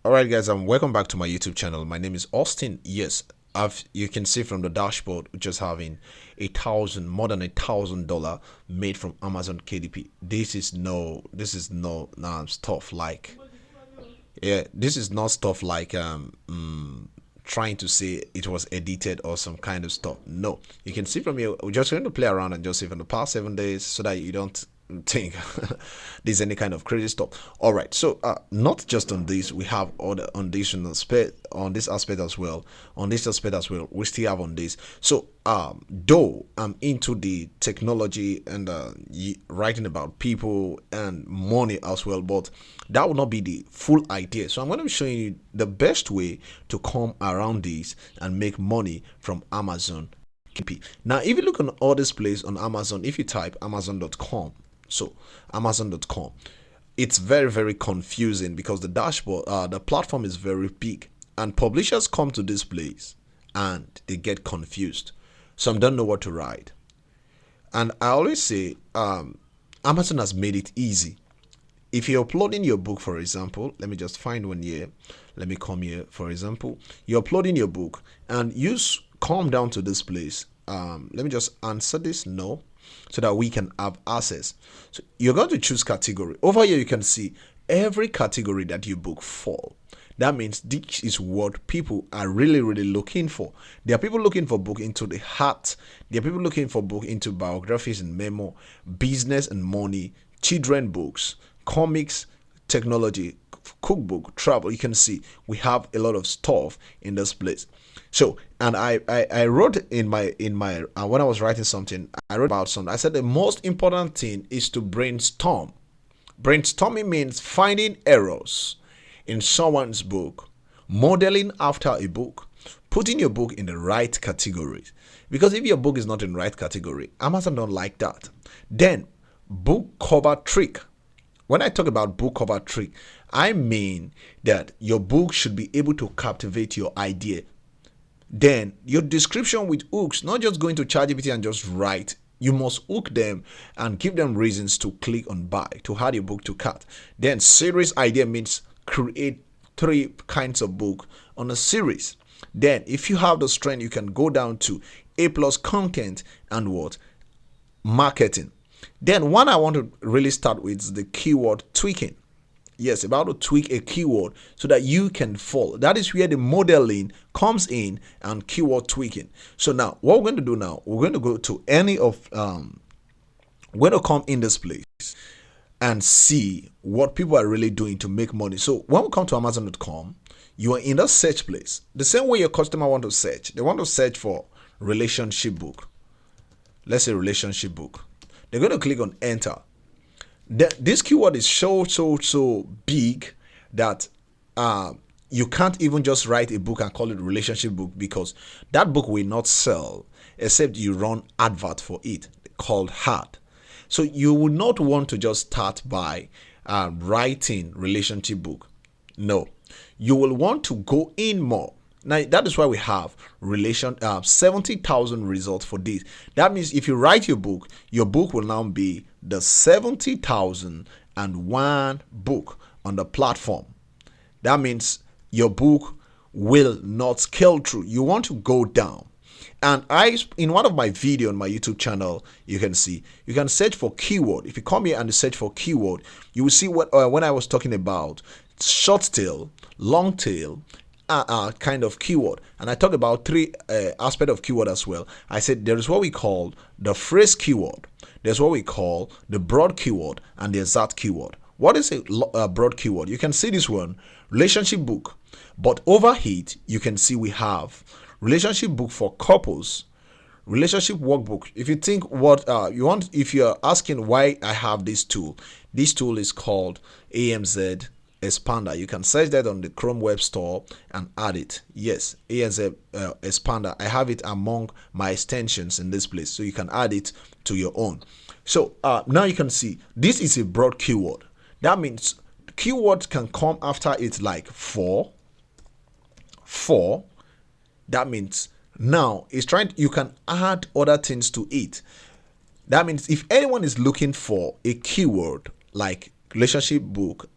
All right, guys, welcome back to my YouTube channel. My name is Austin. Yes, you can see from the dashboard, just having more than $1,000 made from Amazon KDP. This is no stuff like, yeah, this is not stuff like trying to say it was edited or some kind of stuff. No, you can see from here. We're just going to play around and just see from the past 7 days so that you don't think there's any kind of crazy stuff. All right, so not just on this, we have other on this aspect as well. On this aspect as well, we still have on this. So though I'm into the technology and writing about people and money as well, but that will not be the full idea. So I'm going to be showing you the best way to come around this and make money from Amazon. Now, if you look on all this place on Amazon, if you type amazon.com, so amazon.com, it's very, very confusing because the dashboard, the platform is very big, and publishers come to this place and they get confused. Some don't know what to write. And I always say Amazon has made it easy. If you're uploading your book, for example, let me just find one here. Let me come here. For example, you're uploading your book and you come down to this place. Let me just answer this no, so that we can have access. So you're going to choose category. Over here, you can see every category that you book for. That means this is what people are really, really looking for. There are people looking for book into the heart. There are people looking for book into biographies and memo, business and money, children books, comics, technology, cookbook, travel. You can see we have a lot of stuff in this place. So, and I wrote in my when I was writing something, I wrote about something. I said the most important thing is to brainstorm. Brainstorming means finding errors in someone's book, modeling after a book, putting your book in the right categories. Because if your book is not in the right category, Amazon don't like that. Then, book cover trick. When I talk about book cover trick, I mean that your book should be able to captivate your idea. Then your description with hooks, not just going to ChatGPT and just write. You must hook them and give them reasons to click on buy, to add your book to cart. Then series idea means create 3 kinds of book on a series. Then if you have the strength, you can go down to A+ content and what? Marketing. Then one I want to really start with is the keyword tweaking. Yes, about to tweak a keyword so that you can fall. That is where the modeling comes in and keyword tweaking. So now what we're going to do now, we're going to go to any of we're going to come in this place and see what people are really doing to make money. So when we come to amazon.com, you are in the search place. The same way your customer want to search. They want to search for relationship book. Let's say relationship book. They're going to click on enter. This keyword is so big that you can't even just write a book and call it relationship book, because that book will not sell except you run advert for it called ad. So you would not want to just start by writing relationship book. No, you will want to go in more. Now that is why we have 70,000 results for this. That means if you write your book will now be the 70,001 book on the platform. That means your book will not scale through. You want to go down. And in one of my video on my YouTube channel, you can see you can search for keyword. If you come here and search for keyword, you will see what when I was talking about short tail, long tail, kind of keyword, and I talked about 3 aspects of keyword as well. I said there is what we call the phrase keyword, there's what we call the broad keyword, and the exact keyword. What is a broad keyword? You can see this one, relationship book, but over it you can see we have relationship book for couples, relationship workbook. If you think what you want, if you're asking why I have this tool is called AMZ Expander. You can search that on the Chrome Web Store and add it. Yes, AMZ Expander. I have it among my extensions in this place, so you can add it to your own. So now you can see this is a broad keyword. That means keywords can come after it like for. That means now it's trying. You can add other things to it. That means if anyone is looking for a keyword like relationship book,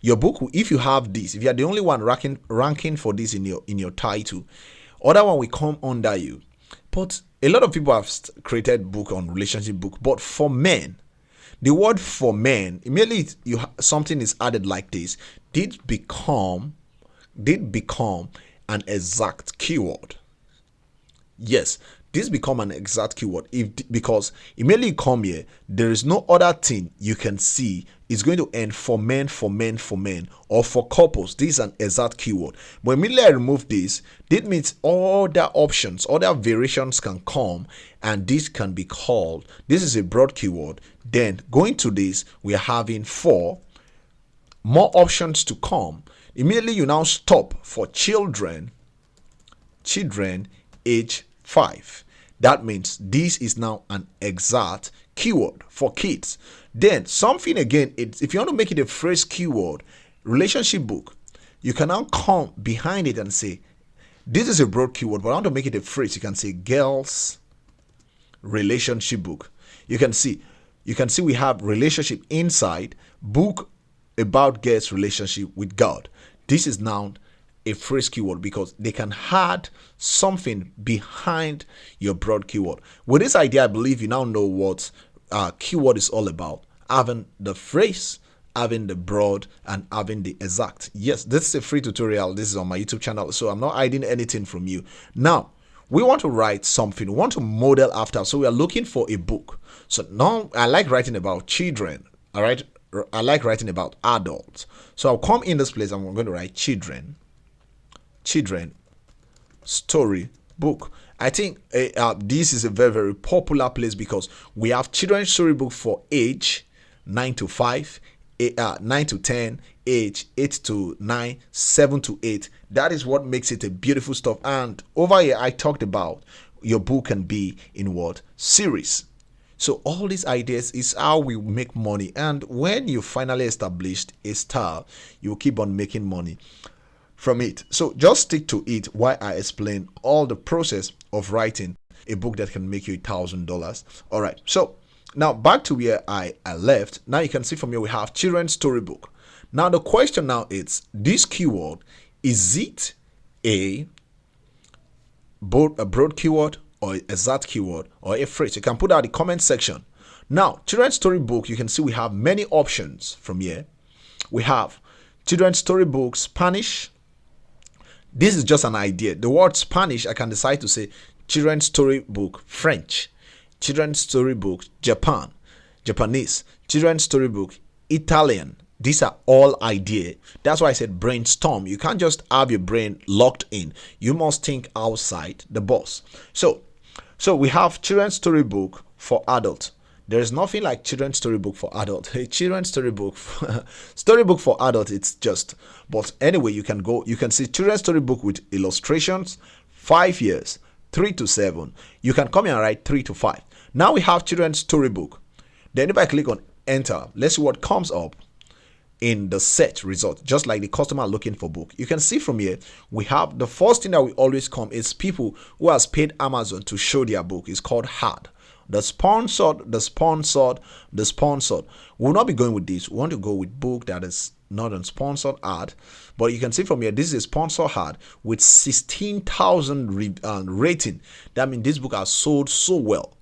Your book, if you have this, if you are the only one ranking for this in your title, other one will come under you. But a lot of people have created book on relationship book, but for men, the word for men, immediately something is added like this, did become an exact keyword. Yes, this become an exact keyword because immediately you come here, there is no other thing you can see. It's going to end for men, or for couples. This is an exact keyword. But immediately I remove this, that means other options, other variations can come, and this can be called, this is a broad keyword. Then going to this, we are having 4 more options to come. Immediately you now stop for children age 5. That means this is now an exact keyword for kids. Then something again, if you want to make it a phrase keyword, relationship book, you can now come behind it and say, this is a broad keyword, but I want to make it a phrase. You can say girls relationship book. You can see we have relationship inside, book about girls' relationship with God. This is now a phrase keyword because they can add something behind your broad keyword. With this idea, I believe you now know what keyword is all about. Having the phrase, having the broad, and having the exact. Yes, this is a free tutorial. This is on my YouTube channel, so I'm not hiding anything from you. Now, we want to write something. We want to model after. So we are looking for a book. So now I like writing about children. All right. I like writing about adults. So I'll come in this place and I'm going to write children story book. I think this is a very, very popular place because we have children's story book for age 9 to 5, 9 to 10, age 8 to 9, 7 to 8. That is what makes it a beautiful stuff. And over here, I talked about your book can be in what? Series. So all these ideas is how we make money. And when you finally established a style, you will keep on making money from it. So just stick to it while I explain all the process of writing a book that can make you $1,000. All right. So now back to where I left. Now you can see from here we have children's storybook. Now the question now is, this keyword, is it a broad keyword or exact keyword or a phrase? You can put out the comment section. Now children's storybook, you can see we have many options from here. We have children's storybook Spanish. This is just an idea. The word Spanish, I can decide to say children's storybook French, children's storybook Japanese, children's storybook Italian. These are all ideas. That's why I said brainstorm. You can't just have your brain locked in. You must think outside the box. So we have children's storybook for adults. There is nothing like children's storybook for adult. A children's storybook for adult, it's just. But anyway, you can see children's storybook with illustrations, 5 years, 3 to 7. You can come here and write 3 to 5. Now we have children's storybook. Then if I click on enter, let's see what comes up in the search result, just like the customer looking for book. You can see from here, we have the first thing that will always come is people who has paid Amazon to show their book. It's called ad. The sponsored. We'll not be going with this. We want to go with book that is not a sponsored ad. But you can see from here, this is a sponsored ad with 16,000 rating. That means this book has sold so well.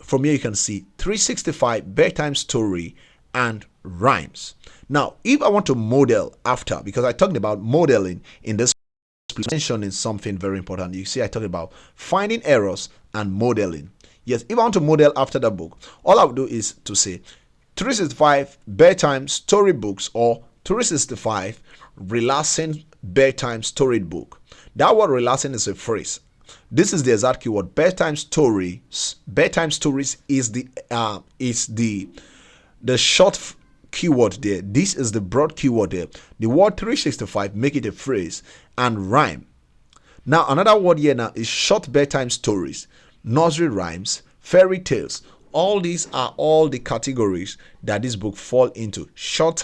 From here, you can see 365 bedtime story and rhymes. Now, if I want to model after, because I talked about modeling in this mentioning something very important. You see, I talked about finding errors and modeling. Yes, if I want to model after the book, all I would do is to say 365 bedtime storybooks or 365 relaxing bedtime storybook. That word relaxing is a phrase. This is the exact keyword. Bedtime stories. Bedtime stories is the short keyword there. This is the broad keyword there. The word 365, make it a phrase, and rhyme. Now another word here now is short bedtime stories, nursery rhymes, fairy tales. All these are all the categories that this book fall into. Short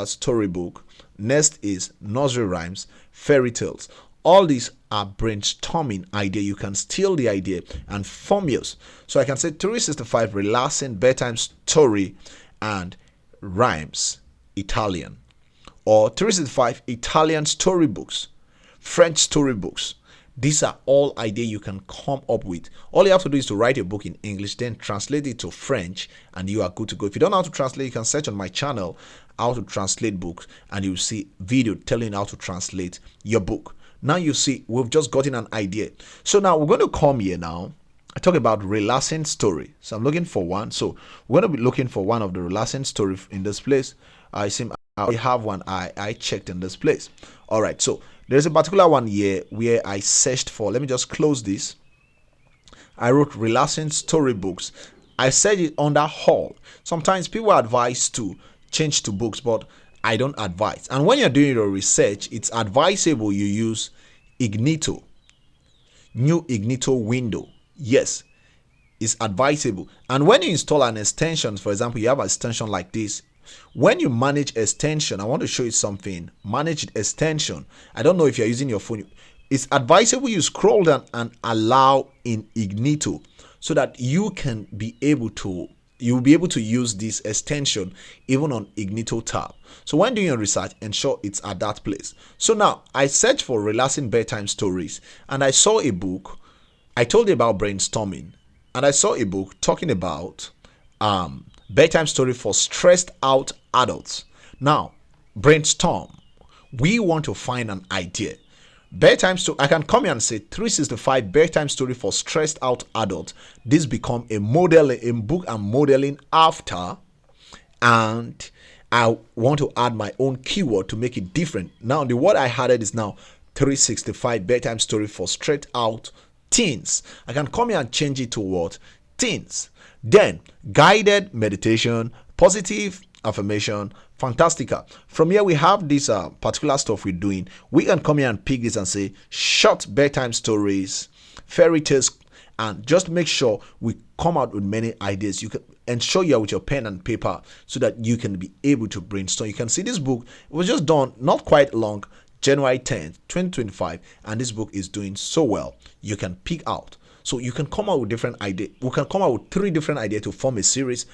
storybook. Next is nursery rhymes, fairy tales. All these are brainstorming idea. You can steal the idea and form yours. So I can say 365 relaxing bedtime story and rhymes. Italian, or 365 Italian storybooks, French storybooks. These are all ideas you can come up with. All you have to do is to write a book in English, then translate it to French, and you are good to go. If you don't know how to translate, you can search on my channel how to translate books, and you'll see video telling you how to translate your book. Now you see we've just gotten an idea. So now we're going to come here now. I talk about relaxing story. So I'm looking for one. So we're going to be looking for one of the relaxing story in this place. I have one I checked in this place. All right. So there's a particular one here where I searched for. Let me just close this. I wrote relaxing storybooks. I said it under Hall. Sometimes people are advised to change to books, but I don't advise. And when you're doing your research, it's advisable you use Ignito. New Ignito window. Yes, it's advisable. And when you install an extension, for example, you have an extension like this. When you manage extension, I want to show you something. Managed extension. I don't know if you're using your phone. It's advisable you scroll down and allow in Ignito so that you can be able to you'll be able to use this extension even on Ignito tab. So when doing your research, ensure it's at that place. So now I searched for relaxing bedtime stories and I saw a book. I told you about brainstorming, and I saw a book talking about bedtime story for stressed out adults. Now, brainstorm. We want to find an idea. Bedtime story. I can come here and say 365 bedtime story for stressed out adults. This become a model in book I'm modeling after, and I want to add my own keyword to make it different. Now the word I added is now 365 bedtime story for stressed out teens. I can come here and change it to what? Teens. Then guided meditation, positive affirmation, fantastica. From here we have this particular stuff we're doing. We can come here and pick this and say short bedtime stories, fairy tales, and just make sure we come out with many ideas. You can ensure you're with your pen and paper so that you can be able to brainstorm. You can see this book, it was just done not quite long, January 10th 2025, and this book is doing so well. You can pick out. So you can come out with different ideas. We can come out with 3 different ideas to form a series.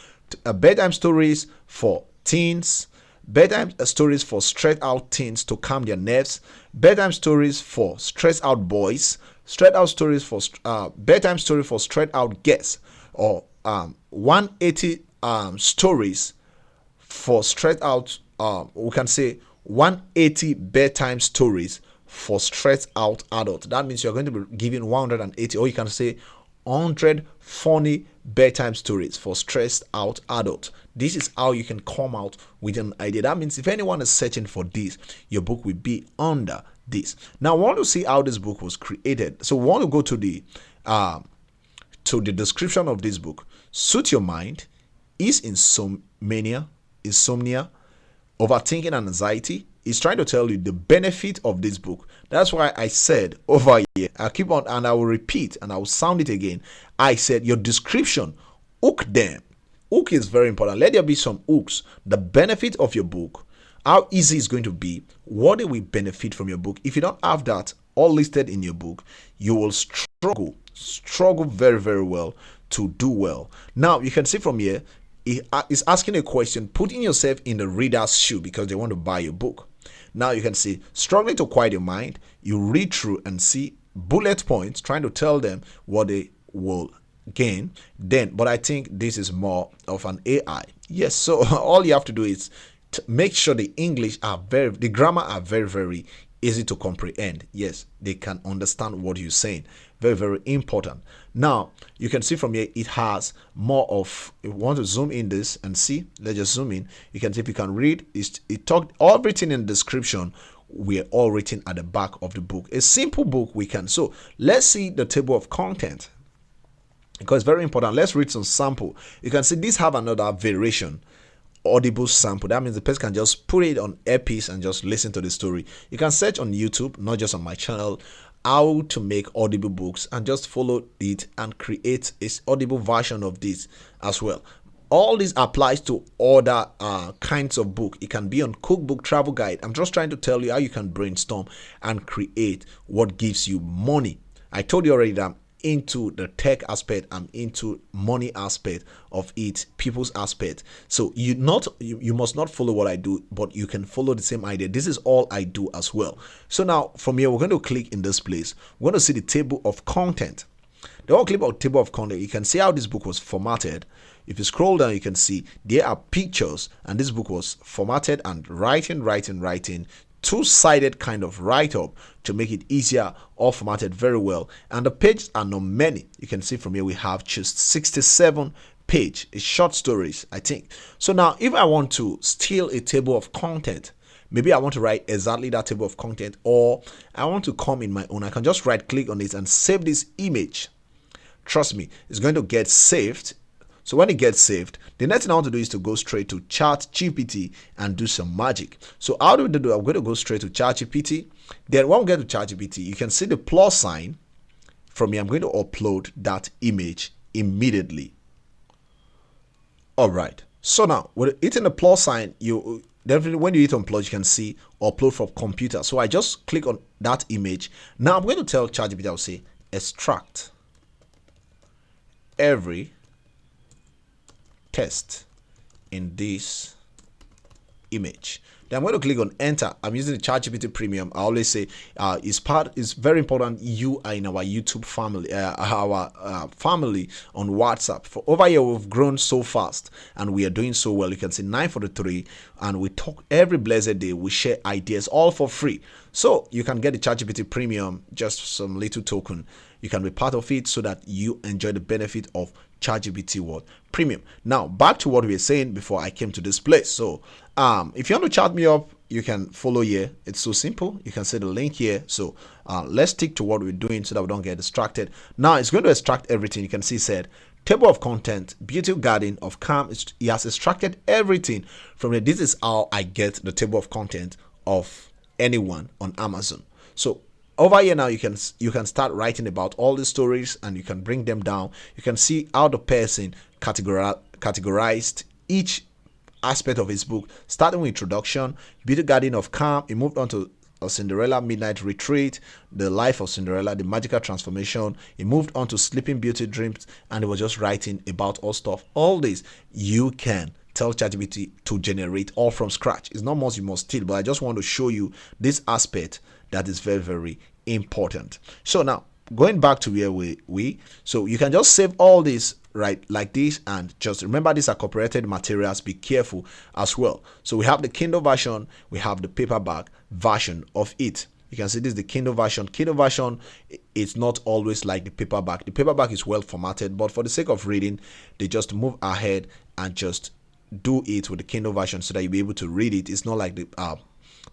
Bedtime stories for teens, bedtime stories for stressed out teens to calm their nerves, bedtime stories for stressed out boys, stressed out stories for bedtime story for stressed out girls, or 180 stories for stressed out. We can say 180 bedtime stories for stressed out adults. That means you're going to be giving 180, or you can say 100 funny bedtime stories for stressed out adults. This is how you can come out with an idea. That means if anyone is searching for this, your book will be under this. Now we want to see how this book was created. So we want to go to the description of this book. Suit your mind. Is insomnia, overthinking and anxiety? Is trying to tell you the benefit of this book. That's why I said over here, I keep on and I will repeat and I will sound it again. I said your description, hook them. Hook is very important. Let there be some hooks. The benefit of your book, how easy it's going to be, what do we benefit from your book. If you don't have that all listed in your book, you will struggle very, very well to do well. Now you can see from here, it's asking a question, putting yourself in the reader's shoe because they want to buy your book. Now you can see struggling to quiet your mind. You read through and see bullet points trying to tell them what they will gain. But I think this is more of an AI. Yes, so all you have to do is to make sure the grammar are very, very easy to comprehend. Yes, they can understand what you're saying. Very, very important. Now you can see from here it has more of, if you want to zoom in this and see, let's just zoom in. You can see, if you can read, it talked everything in the description. We're all written at the back of the book. A simple book we can. So let's see the table of content, because it's very important. Let's read some sample. You can see these have another variation, audible sample. That means the person can just put it on earpiece and just listen to the story. You can search on YouTube, not just on my channel, how to make audible books, and just follow it and create a audible version of this as well. All this applies to other kinds of book. It can be on cookbook, travel guide. I'm just trying to tell you how you can brainstorm and create what gives you money. I told you already that into the tech aspect, I'm into money aspect of it, people's aspect. So you must not follow what I do, but you can follow the same idea. This is all I do as well. So now from here, we're going to click in this place. We're going to see the table of content. The whole clip of table of content, you can see how this book was formatted. If you scroll down, you can see there are pictures, and this book was formatted and writing, two-sided kind of write-up to make it easier, all formatted very well. And the pages are not many. You can see from here we have just 67 page. It's short stories, I think. So now if I want to steal a table of content, maybe I want to write exactly that table of content, or I want to come in my own, I can just right click on it and save this image. Trust me, it's going to get saved. So when it gets saved, the next thing I want to do is to go straight to ChatGPT and do some magic. So how do we do? I'm going to go straight to ChatGPT. Then when we get to ChatGPT, you can see the plus sign. From here, I'm going to upload that image immediately. All right. So now, with hitting the plus sign, you definitely, when you hit on plus, you can see upload from computer. So I just click on that image. Now I'm going to tell ChatGPT, I'll say extract every text in this image. Then I'm going to click on enter. I'm using the ChatGPT Premium. I always say it's very important you are in our YouTube family, our family on WhatsApp. For over a year, we've grown so fast and we are doing so well. You can see 943, and we talk every blessed day. We share ideas all for free. So you can get the ChatGPT Premium, just some little token. You can be part of it so that you enjoy the benefit of ChatGPT Premium. Now back to what we were saying before I came to this place. So if you want to chat me up, you can follow here. It's so simple. You can see the link here. So let's stick to what we're doing so that we don't get distracted. Now it's going to extract everything. You can see said table of content, beauty garden of calm. He has extracted everything from it. This is how I get the table of content of anyone on Amazon. So over here now you can start writing about all the stories, and you can bring them down. You can see how the person categorized each aspect of his book, starting with introduction, beauty garden of calm. He moved on to a Cinderella midnight retreat, the life of Cinderella, the magical transformation. He moved on to sleeping beauty dreams, and he was just writing about all stuff. All this you can tell ChatGPT to generate all from scratch. It's not much you must steal, but I just want to show you this aspect that is very, very important. So now going back to where so you can just save all this right like this, and just remember these are copyrighted materials. Be careful as well. So we have the Kindle version, we have the paperback version of it. You can see this is the Kindle version. Kindle version, it's not always like the paperback. The paperback is well formatted, but for the sake of reading, they just move ahead and just do it with the Kindle version so that you'll be able to read it. It's not like the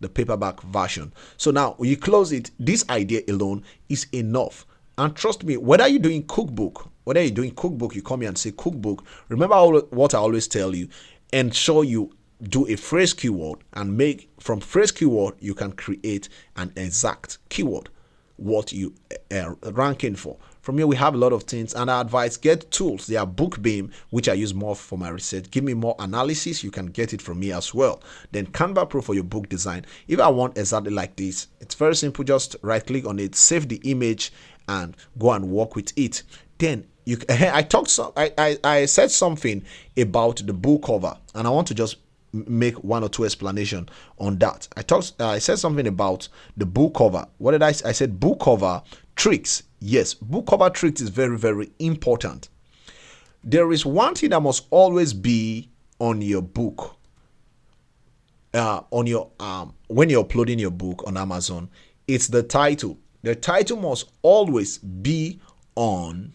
paperback version. So now when you close it, this idea alone is enough. And trust me, whether you're doing cookbook, you come here and say cookbook, remember what I always tell you, ensure you do a phrase keyword, and make from phrase keyword you can create an exact keyword what you are ranking for. From here we have a lot of things, and I advise get tools. They are BookBeam, which I use more for my research. Give me more analysis, you can get it from me as well. Then Canva Pro for your book design. If I want exactly like this, it's very simple. Just right click on it, save the image, and go and work with it. Then I said something about the book cover, and I want to just make one or two explanation on that. I said something about the book cover. What did I said book cover tricks. Yes, book cover tricks is very, very important. There is one thing that must always be on your book, when you're uploading your book on Amazon. It's the title. The title must always be on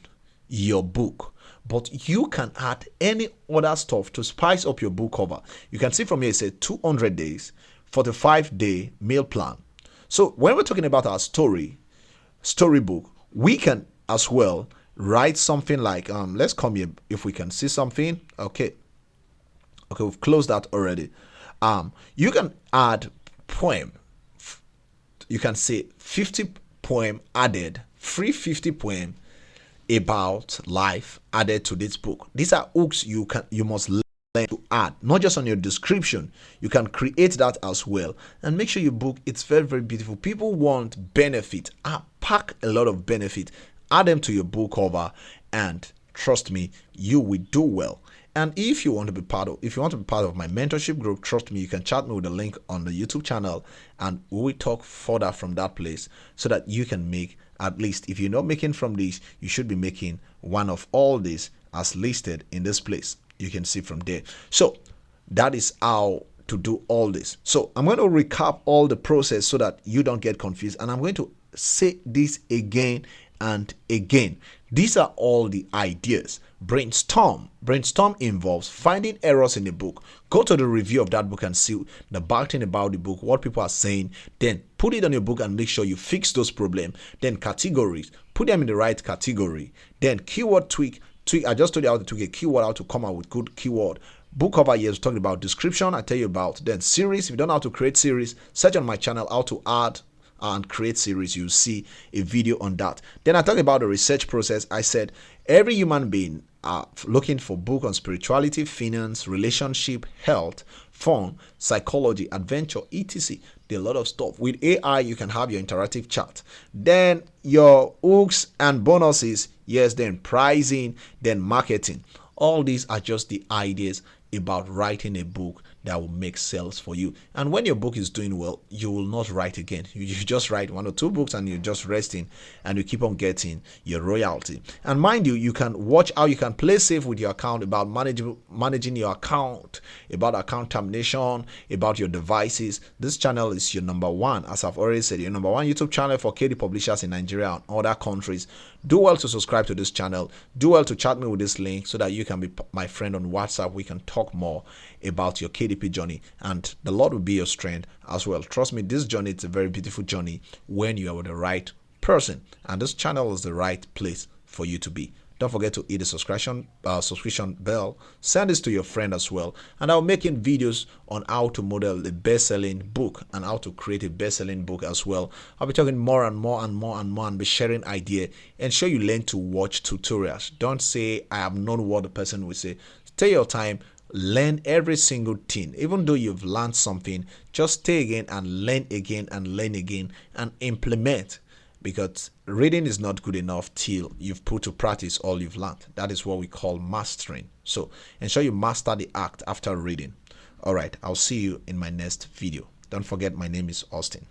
your book, but you can add any other stuff to spice up your book cover. You can see from here it says 200 days, 45-day meal plan. So when we're talking about our storybook, we can as well write something like let's come here if we can see something. Okay, we've closed that already. You can add poem. You can say 50 poem added, free 50 poem about life added to this book. These are hooks you must learn to add, not just on your description. You can create that as well, and make sure your book it's very, very beautiful. People want benefit. Pack a lot of benefit add them to your book cover, and trust me, you will do well. And if you want to be part of my mentorship group, trust me, you can chat me with the link on the YouTube channel, and we will talk further from that place, so that you can make, at least if you're not making from this, you should be making one of all these as listed in this place. You can see from there. So that is how to do all this. So I'm going to recap all the process so that you don't get confused, and I'm going to say this again and again. These are all the ideas. Brainstorm involves finding errors in the book. Go to the review of that book and see the back thing about the book, what people are saying. Then put it on your book and make sure you fix those problems. Then categories, put them in the right category. Then keyword tweak. I just told you how to tweak a keyword, how to come out with good keyword. Book cover, yes, talking about description, I tell you about. Then series, if you don't know how to create series, search on my channel how to add and create series. You'll see a video on that. Then I talked about the research process. I said every human being are looking for book on spirituality, finance, relationship, health, fun, psychology, adventure, etc. There are a lot of stuff. With AI, you can have your interactive chat. Then your hooks and bonuses, yes, then pricing, then marketing. All these are just the ideas about writing a book that will make sales for you. And when your book is doing well, you will not write again. You just write 1 or 2 books and you're just resting, and you keep on getting your royalty. And mind you, you can watch how you can play safe with your account, about managing your account, about account termination, about your devices. This channel is your number one, as I've already said, your number one YouTube channel for KD publishers in Nigeria and other countries. Do well to subscribe to this channel. Do well to chat me with this link so that you can be my friend on WhatsApp. We can talk more about your KDP journey, and the Lord will be your strength as well. Trust me, this journey is a very beautiful journey when you are with the right person, and this channel is the right place for you to be. Don't forget to hit the subscription bell. Send this to your friend as well. And I'll making videos on how to model a best-selling book and how to create a best-selling book as well. I'll be talking more and more and be sharing idea and show you learn to watch tutorials. Don't say I have known what the person will say. Take your time. Learn every single thing. Even though you've learned something, just stay again and learn again and implement. Because reading is not good enough till you've put to practice all you've learned. That is what we call mastering. So ensure you master the act after reading. All right, I'll see you in my next video. Don't forget, my name is Austin.